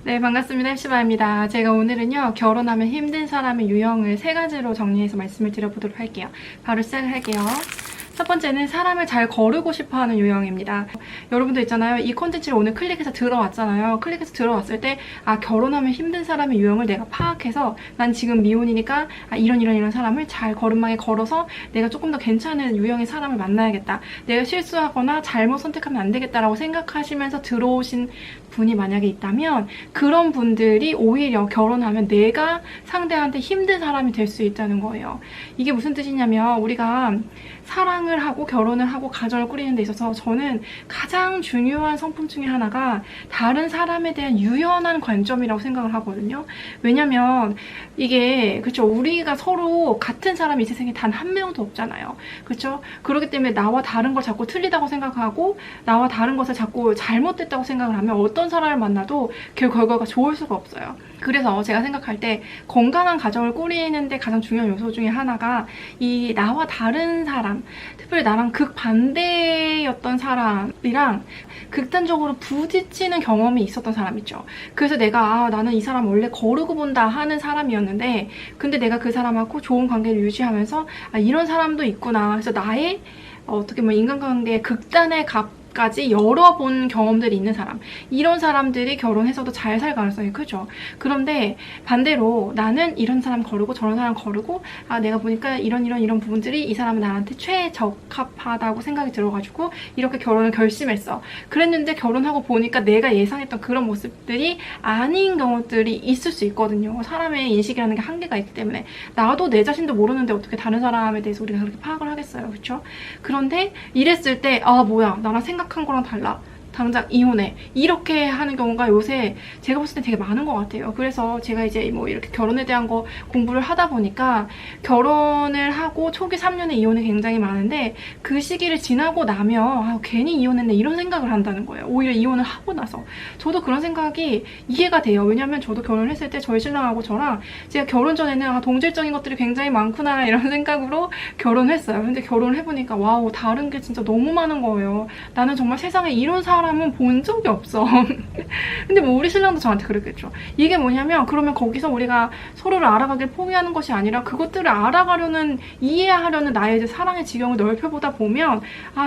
네, 반갑습니다. 헬시바입니다. 제가 오늘은요, 결혼하면 힘든 사람의 유형을 3가지로 정리해서 말씀을 드려보도록 할게요. 바로 시작을 할게요. 첫 번째는 사람을 잘 거르고 싶어하는 유형입니다. 여러분도 있잖아요. 이 콘텐츠를 오늘 클릭해서 들어왔잖아요. 클릭해서 들어왔을 때 결혼하면 힘든 사람의 유형을 내가 파악해서 난 지금 미혼이니까 이런 사람을 잘 걸음망에 걸어서 내가 조금 더 괜찮은 유형의 사람을 만나야겠다. 내가 실수하거나 잘못 선택하면 안 되겠다라고 생각하시면서 들어오신 분이 만약에 있다면 그런 분들이 오히려 결혼하면 내가 상대한테 힘든 사람이 될 수 있다는 거예요. 이게 무슨 뜻이냐면 우리가 사랑을 하고 결혼을 하고 가정을 꾸리는 데 있어서 저는 가장 중요한 성품 중에 하나가 다른 사람에 대한 유연한 관점이라고 생각을 하거든요. 왜냐면 이게 그렇죠. 우리가 서로 같은 사람이 이 세상에 단 한 명도 없잖아요. 그렇죠? 그렇기 때문에 나와 다른 걸 자꾸 틀리다고 생각하고 나와 다른 것을 자꾸 잘못됐다고 생각을 하면 어떤 사람을 만나도 결과가 좋을 수가 없어요. 그래서 제가 생각할 때 건강한 가정을 꾸리는데 가장 중요한 요소 중에 하나가 이 나와 다른 사람, 특별히 나랑 극반대였던 사람이랑 극단적으로 부딪히는 경험이 있었던 사람 있죠. 그래서 내가 나는 이 사람 원래 거르고 본다 하는 사람이었는데 근데 내가 그 사람하고 좋은 관계를 유지하면서 이런 사람도 있구나. 그래서 나의 어떻게 보면 인간관계의 극단의 까지 열어본 경험들이 있는 사람, 이런 사람들이 결혼해서도 잘 살 가능성이 크죠. 그런데 반대로 나는 이런 사람 거르고 저런 사람 거르고 내가 보니까 이런 부분들이 이 사람은 나한테 최적합하다고 생각이 들어가지고 이렇게 결혼을 결심했어. 그랬는데 결혼하고 보니까 내가 예상했던 그런 모습들이 아닌 경우들이 있을 수 있거든요. 사람의 인식이라는 게 한계가 있기 때문에 나도 내 자신도 모르는데 어떻게 다른 사람에 대해서 우리가 그렇게 파악을 하겠어요. 그렇죠? 그런데 이랬을 때 뭐야, 나랑 생각한 거랑 달라. 당장 이혼해. 이렇게 하는 경우가 요새 제가 봤을 때 되게 많은 것 같아요. 그래서 제가 이제 뭐 이렇게 결혼에 대한 거 공부를 하다 보니까 결혼을 하고 초기 3년에 이혼이 굉장히 많은데 그 시기를 지나고 나면 괜히 이혼했네 이런 생각을 한다는 거예요. 오히려 이혼을 하고 나서. 저도 그런 생각이 이해가 돼요. 왜냐면 저도 결혼을 했을 때 저희 신랑하고 저랑 제가 결혼 전에는 동질적인 것들이 굉장히 많구나 이런 생각으로 결혼을 했어요. 근데 결혼을 해보니까 와우, 다른 게 진짜 너무 많은 거예요. 나는 정말 세상에 이런 사람은 본 적이 없어. 근데 뭐 우리 신랑도 저한테 그랬겠죠. 이게 뭐냐면 그러면 거기서 우리가 서로를 알아가길 포기하는 것이 아니라 그것들을 알아가려는, 이해하려는 나의 이제 사랑의 지경을 넓혀보다 보면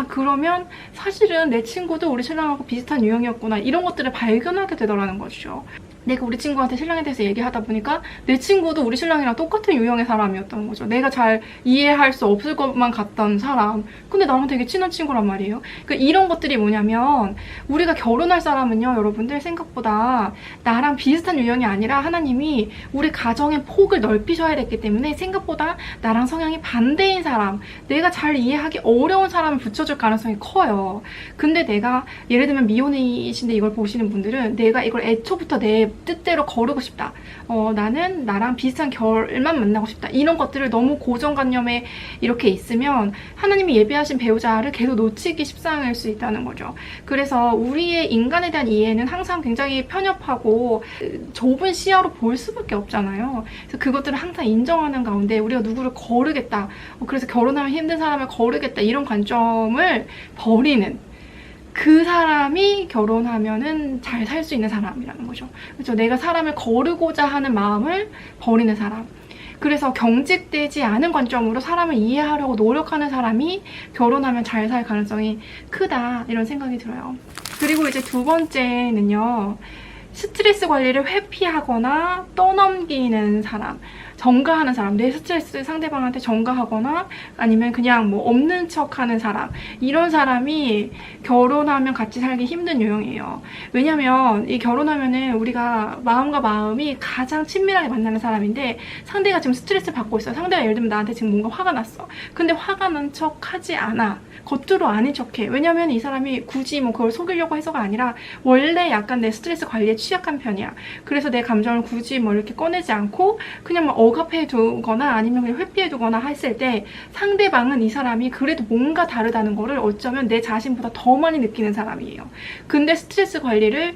그러면 사실은 내 친구도 우리 신랑하고 비슷한 유형이었구나 이런 것들을 발견하게 되더라는 거죠. 내가 우리 친구한테 신랑에 대해서 얘기하다 보니까 내 친구도 우리 신랑이랑 똑같은 유형의 사람이었던 거죠. 내가 잘 이해할 수 없을 것만 같던 사람. 근데 나랑 되게 친한 친구란 말이에요. 그러니까 이런 것들이 뭐냐면 우리가 결혼할 사람은요, 여러분들 생각보다 나랑 비슷한 유형이 아니라 하나님이 우리 가정의 폭을 넓히셔야 됐기 때문에 생각보다 나랑 성향이 반대인 사람, 내가 잘 이해하기 어려운 사람을 붙여줄 가능성이 커요. 근데 내가 예를 들면 미혼이신데 이걸 보시는 분들은 내가 이걸 애초부터 내 뜻대로 거르고 싶다. 나는 나랑 비슷한 결만 만나고 싶다. 이런 것들을 너무 고정관념에 이렇게 있으면 하나님이 예비하신 배우자를 계속 놓치기 십상일 수 있다는 거죠. 그래서 우리의 인간에 대한 이해는 항상 굉장히 편협하고 좁은 시야로 볼 수밖에 없잖아요. 그래서 그것들을 항상 인정하는 가운데 우리가 누구를 거르겠다. 그래서 결혼하면 힘든 사람을 거르겠다. 이런 관점을 버리는, 그 사람이 결혼하면은 잘 살 수 있는 사람이라는 거죠. 그렇죠? 내가 사람을 거르고자 하는 마음을 버리는 사람. 그래서 경직되지 않은 관점으로 사람을 이해하려고 노력하는 사람이 결혼하면 잘 살 가능성이 크다, 이런 생각이 들어요. 그리고 이제 두 번째는요, 스트레스 관리를 회피하거나 떠넘기는 사람, 전가하는 사람, 내 스트레스를 상대방한테 전가하거나 아니면 그냥 뭐 없는 척하는 사람, 이런 사람이 결혼하면 같이 살기 힘든 유형이에요. 왜냐면 이 결혼하면은 우리가 마음과 마음이 가장 친밀하게 만나는 사람인데 상대가 지금 스트레스를 받고 있어. 상대가 예를 들면 나한테 지금 뭔가 화가 났어. 근데 화가 난 척 하지 않아. 겉으로 아닌 척해. 왜냐면 이 사람이 굳이 뭐 그걸 속이려고 해서가 아니라 원래 약간 내 스트레스 관리에 취약한 편이야. 그래서 내 감정을 굳이 뭐 이렇게 꺼내지 않고 그냥 막 억압해 두거나 아니면 그냥 회피해 두거나 했을 때 상대방은 이 사람이 그래도 뭔가 다르다는 거를 어쩌면 내 자신보다 더 많이 느끼는 사람이에요. 근데 스트레스 관리를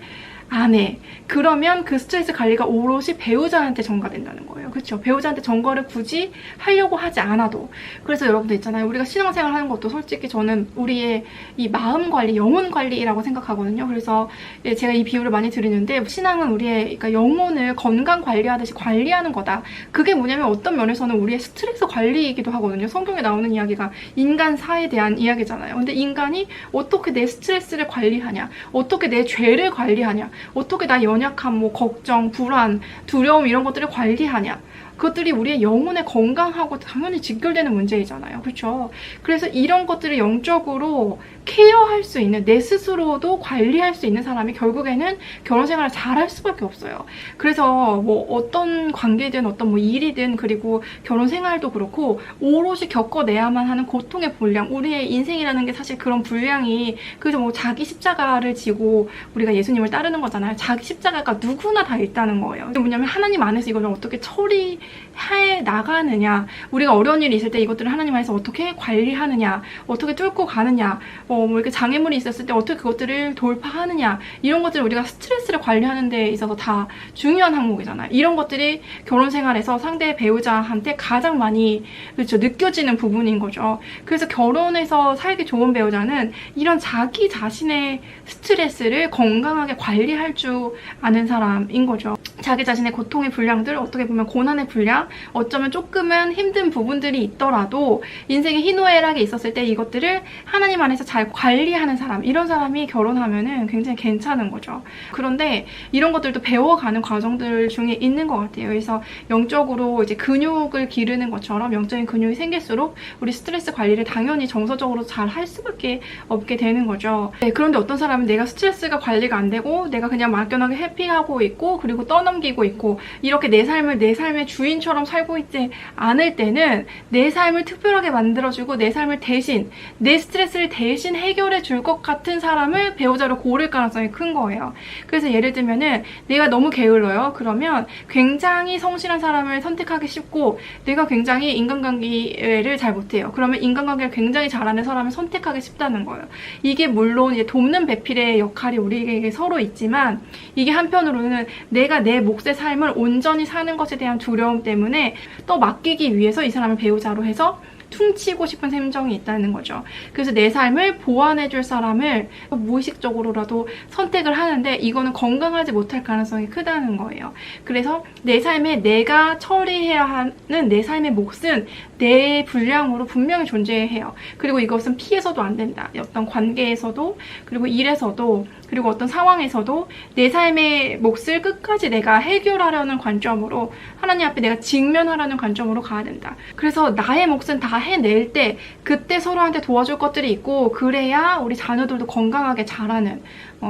안 해. 그러면 그 스트레스 관리가 오롯이 배우자한테 전가된다는 거예요. 그렇죠? 배우자한테 전거를 굳이 하려고 하지 않아도. 그래서 여러분들 있잖아요. 우리가 신앙생활 하는 것도 솔직히 저는 우리의 이 마음 관리, 영혼 관리라고 생각하거든요. 그래서 제가 이 비유를 많이 드리는데 신앙은 우리의 그러니까 영혼을 건강 관리하듯이 관리하는 거다. 그게 뭐냐면 어떤 면에서는 우리의 스트레스 관리이기도 하거든요. 성경에 나오는 이야기가 인간사에 대한 이야기잖아요. 근데 인간이 어떻게 내 스트레스를 관리하냐, 어떻게 내 죄를 관리하냐, 어떻게 나 연약함, 뭐 걱정, 불안, 두려움 이런 것들을 관리하냐. 그것들이 우리의 영혼의 건강하고 당연히 직결되는 문제이잖아요. 그렇죠? 그래서 이런 것들을 영적으로 케어할 수 있는, 내 스스로도 관리할 수 있는 사람이 결국에는 결혼 생활을 잘할 수밖에 없어요. 그래서 뭐 어떤 관계든 어떤 뭐 일이든 그리고 결혼 생활도 그렇고 오롯이 겪어내야만 하는 고통의 분량, 우리의 인생이라는 게 사실 그런 분량이 그저 뭐 자기 십자가를 지고 우리가 예수님을 따르는 거잖아요. 자기 십자가가 누구나 다 있다는 거예요. 뭐냐면 하나님 안에서 이걸 어떻게 처리해 나가느냐, 우리가 어려운 일이 있을 때 이것들을 하나님 안에서 어떻게 관리하느냐, 어떻게 뚫고 가느냐, 뭐 이렇게 장애물이 있었을 때 어떻게 그것들을 돌파하느냐, 이런 것들을 우리가 스트레스를 관리하는 데 있어서 다 중요한 항목이잖아요. 이런 것들이 결혼 생활에서 상대 배우자한테 가장 많이 그렇죠, 느껴지는 부분인 거죠. 그래서 결혼해서 살기 좋은 배우자는 이런 자기 자신의 스트레스를 건강하게 관리할 줄 아는 사람인 거죠. 자기 자신의 고통의 분량들, 어떻게 보면 고난의 분량, 어쩌면 조금은 힘든 부분들이 있더라도 인생의 희노애락이 있었을 때 이것들을 하나님 안에서 잘 관리하는 사람, 이런 사람이 결혼하면은 굉장히 괜찮은 거죠. 그런데 이런 것들도 배워가는 과정들 중에 있는 것 같아요. 그래서 영적으로 이제 근육을 기르는 것처럼 영적인 근육이 생길수록 우리 스트레스 관리를 당연히 정서적으로 잘 할 수밖에 없게 되는 거죠. 네, 그런데 어떤 사람은 내가 스트레스가 관리가 안 되고 내가 그냥 막연하게 해피하고 있고 그리고 떠넘기고 있고 이렇게 내 삶을 내 삶의 주인처럼 살고 있지 않을 때는 내 삶을 특별하게 만들어주고 내 삶을 대신, 내 스트레스를 대신 해결해 줄 것 같은 사람을 배우자로 고를 가능성이 큰 거예요. 그래서 예를 들면은 내가 너무 게을러요. 그러면 굉장히 성실한 사람을 선택하기 쉽고 내가 굉장히 인간관계를 잘 못해요. 그러면 인간관계를 굉장히 잘하는 사람을 선택하기 쉽다는 거예요. 이게 물론 이제 돕는 배필의 역할이 우리에게 서로 있지만 이게 한편으로는 내가 내 몫의 삶을 온전히 사는 것에 대한 두려움 때문에 또 맡기기 위해서 이 사람을 배우자로 해서 퉁치고 싶은 심정이 있다는 거죠. 그래서 내 삶을 보완해줄 사람을 무의식적으로라도 선택을 하는데 이거는 건강하지 못할 가능성이 크다는 거예요. 그래서 내 삶에 내가 처리해야 하는 내 삶의 몫은 내 분량으로 분명히 존재해요. 그리고 이것은 피해서도 안 된다. 어떤 관계에서도 그리고 일에서도 그리고 어떤 상황에서도 내 삶의 몫을 끝까지 내가 해결하려는 관점으로 하나님 앞에 내가 직면하려는 관점으로 가야 된다. 그래서 나의 몫은 다 해낼 때 그때 서로한테 도와줄 것들이 있고 그래야 우리 자녀들도 건강하게 자라는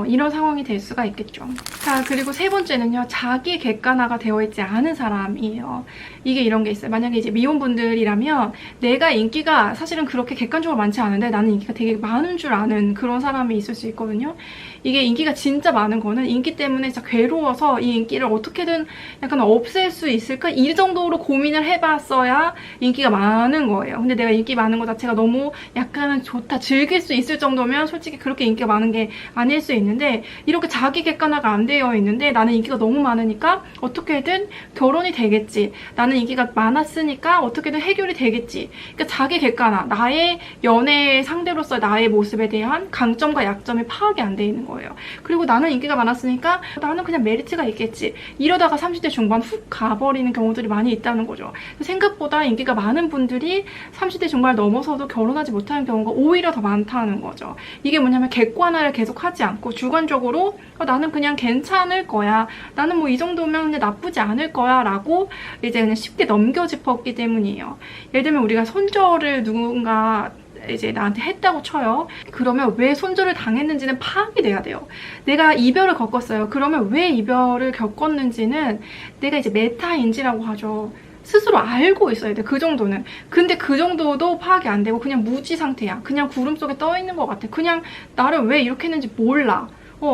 이런 상황이 될 수가 있겠죠. 자, 그리고 세 번째는요. 자기 객관화가 되어 있지 않은 사람이에요. 이게 이런 게 있어요. 만약에 이제 미혼분들이라면 내가 인기가 사실은 그렇게 객관적으로 많지 않은데 나는 인기가 되게 많은 줄 아는 그런 사람이 있을 수 있거든요. 이게 인기가 진짜 많은 거는 인기 때문에 진짜 괴로워서 이 인기를 어떻게든 약간 없앨 수 있을까? 이 정도로 고민을 해봤어야 인기가 많은 거예요. 근데 내가 인기 많은 거 자체가 너무 약간은 좋다, 즐길 수 있을 정도면 솔직히 그렇게 인기가 많은 게 아닐 수 있는데 이렇게 자기 객관화가 안 되어 있는데 나는 인기가 너무 많으니까 어떻게든 결혼이 되겠지. 나는 인기가 많았으니까 어떻게든 해결이 되겠지. 그러니까 자기 객관화, 나의 연애 상대로서 나의 모습에 대한 강점과 약점이 파악이 안 돼 있는 거예요. 그리고 나는 인기가 많았으니까 나는 그냥 메리트가 있겠지. 이러다가 30대 중반 훅 가버리는 경우들이 많이 있다는 거죠. 생각보다 인기가 많은 분들이 30대 중반을 넘어서도 결혼하지 못하는 경우가 오히려 더 많다는 거죠. 이게 뭐냐면 객관화를 계속 하지 않고 주관적으로 나는 그냥 괜찮을 거야. 나는 뭐 이 정도면 그냥 나쁘지 않을 거야 라고 이제 그냥 쉽게 넘겨짚었기 때문이에요. 예를 들면 우리가 손절을 누군가 이제 나한테 했다고 쳐요. 그러면 왜 손절을 당했는지는 파악이 돼야 돼요. 내가 이별을 겪었어요. 그러면 왜 이별을 겪었는지는 내가 이제 메타인지라고 하죠. 스스로 알고 있어야 돼. 그 정도는. 근데 그 정도도 파악이 안 되고 그냥 무지 상태야. 그냥 구름 속에 떠 있는 것 같아. 그냥 나를 왜 이렇게 했는지 몰라.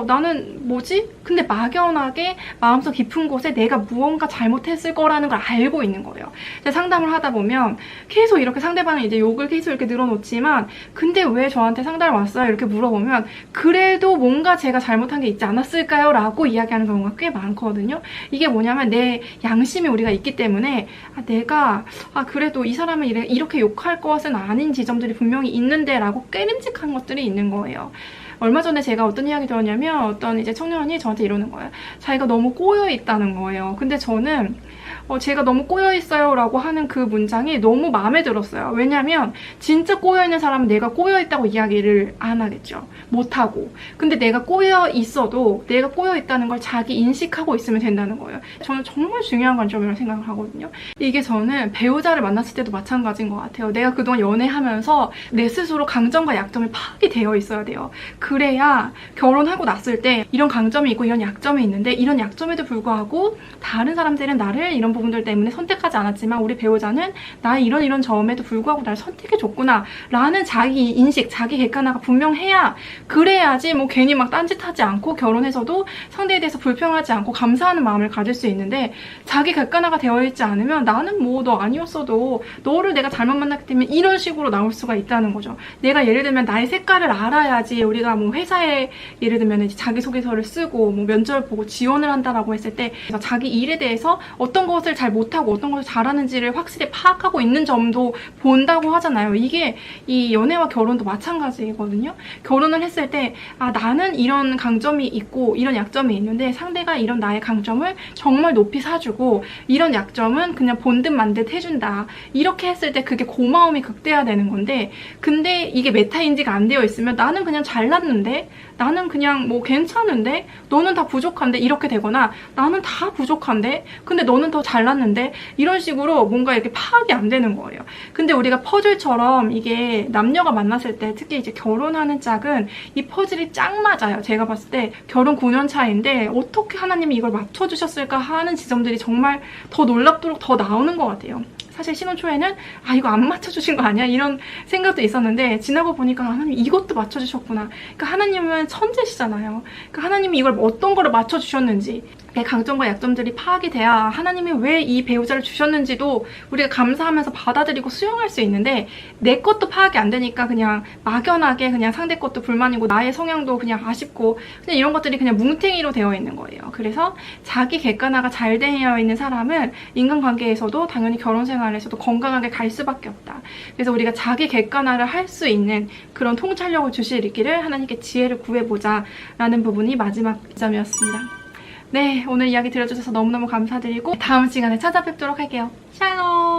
나는 뭐지? 근데 막연하게 마음속 깊은 곳에 내가 무언가 잘못했을 거라는 걸 알고 있는 거예요. 제가 상담을 하다 보면 계속 이렇게 상대방이 이제 욕을 계속 이렇게 늘어놓지만 근데 왜 저한테 상담을 왔어요? 이렇게 물어보면 그래도 뭔가 제가 잘못한 게 있지 않았을까요? 라고 이야기하는 경우가 꽤 많거든요. 이게 뭐냐면 내 양심이 우리가 있기 때문에 내가 그래도 이 사람을 이렇게 욕할 것은 아닌 지점들이 분명히 있는데 라고 깨름직한 것들이 있는 거예요. 얼마 전에 제가 어떤 이야기 들었냐면 어떤 이제 청년이 저한테 이러는 거예요. 자기가 너무 꼬여 있다는 거예요. 근데 저는 제가 너무 꼬여있어요 라고 하는 그 문장이 너무 마음에 들었어요. 왜냐면 진짜 꼬여있는 사람은 내가 꼬여있다고 이야기를 안 하겠죠. 못하고. 근데 내가 꼬여있어도 내가 꼬여있다는 걸 자기 인식하고 있으면 된다는 거예요. 저는 정말 중요한 관점이라고 생각을 하거든요. 이게 저는 배우자를 만났을 때도 마찬가지인 것 같아요. 내가 그동안 연애하면서 내 스스로 강점과 약점이 파악이 되어 있어야 돼요. 그래야 결혼하고 났을 때 이런 강점이 있고 이런 약점이 있는데 이런 약점에도 불구하고 다른 사람들은 나를 이런 부분들 때문에 선택하지 않았지만 우리 배우자는 나의 이런 점에도 불구하고 나를 선택해줬구나 라는 자기 인식, 자기 객관화가 분명해야 그래야지 뭐 괜히 막 딴짓하지 않고 결혼해서도 상대에 대해서 불평하지 않고 감사하는 마음을 가질 수 있는데 자기 객관화가 되어 있지 않으면 나는 뭐 너 아니었어도 너를 내가 잘못 만났기 때문에 이런 식으로 나올 수가 있다는 거죠. 내가 예를 들면 나의 색깔을 알아야지 우리가 뭐 회사에 예를 들면 이제 자기소개서를 쓰고 뭐 면접을 보고 지원을 한다라고 했을 때 자기 일에 대해서 어떤 것을 잘 못하고 어떤 것을 잘하는지를 확실히 파악하고 있는 점도 본다고 하잖아요. 이게 이 연애와 결혼도 마찬가지거든요. 결혼을 했을 때 나는 이런 강점이 있고 이런 약점이 있는데 상대가 이런 나의 강점을 정말 높이 사주고 이런 약점은 그냥 본듯 만듯 해준다. 이렇게 했을 때 그게 고마움이 극대화되는 건데 근데 이게 메타인지가 안 되어 있으면 나는 그냥 잘났는데 나는 그냥 뭐 괜찮은데 너는 다 부족한데 이렇게 되거나 나는 다 부족한데 근데 너는 더 잘났는데 이런 식으로 뭔가 이렇게 파악이 안 되는 거예요. 근데 우리가 퍼즐처럼 이게 남녀가 만났을 때 특히 이제 결혼하는 짝은 이 퍼즐이 짱 맞아요. 제가 봤을 때 결혼 9년 차인데 어떻게 하나님이 이걸 맞춰주셨을까 하는 지점들이 정말 더 놀랍도록 더 나오는 것 같아요. 사실 신혼 초에는 이거 안 맞춰주신 거 아니야? 이런 생각도 있었는데 지나고 보니까 하나님 이것도 맞춰주셨구나. 그러니까 하나님은 천재시잖아요. 그러니까 하나님이 이걸 어떤 거를 맞춰주셨는지 내 강점과 약점들이 파악이 돼야 하나님이 왜 이 배우자를 주셨는지도 우리가 감사하면서 받아들이고 수용할 수 있는데 내 것도 파악이 안 되니까 그냥 막연하게 그냥 상대 것도 불만이고 나의 성향도 그냥 아쉽고 그냥 이런 것들이 그냥 뭉탱이로 되어 있는 거예요. 그래서 자기 객관화가 잘 되어 있는 사람은 인간관계에서도 당연히 결혼 생활에서도 건강하게 갈 수밖에 없다. 그래서 우리가 자기 객관화를 할 수 있는 그런 통찰력을 주시기를 하나님께 지혜를 구해보자 라는 부분이 마지막 점이었습니다. 네, 오늘 이야기 들어주셔서 너무너무 감사드리고 다음 시간에 찾아뵙도록 할게요. 샬롬!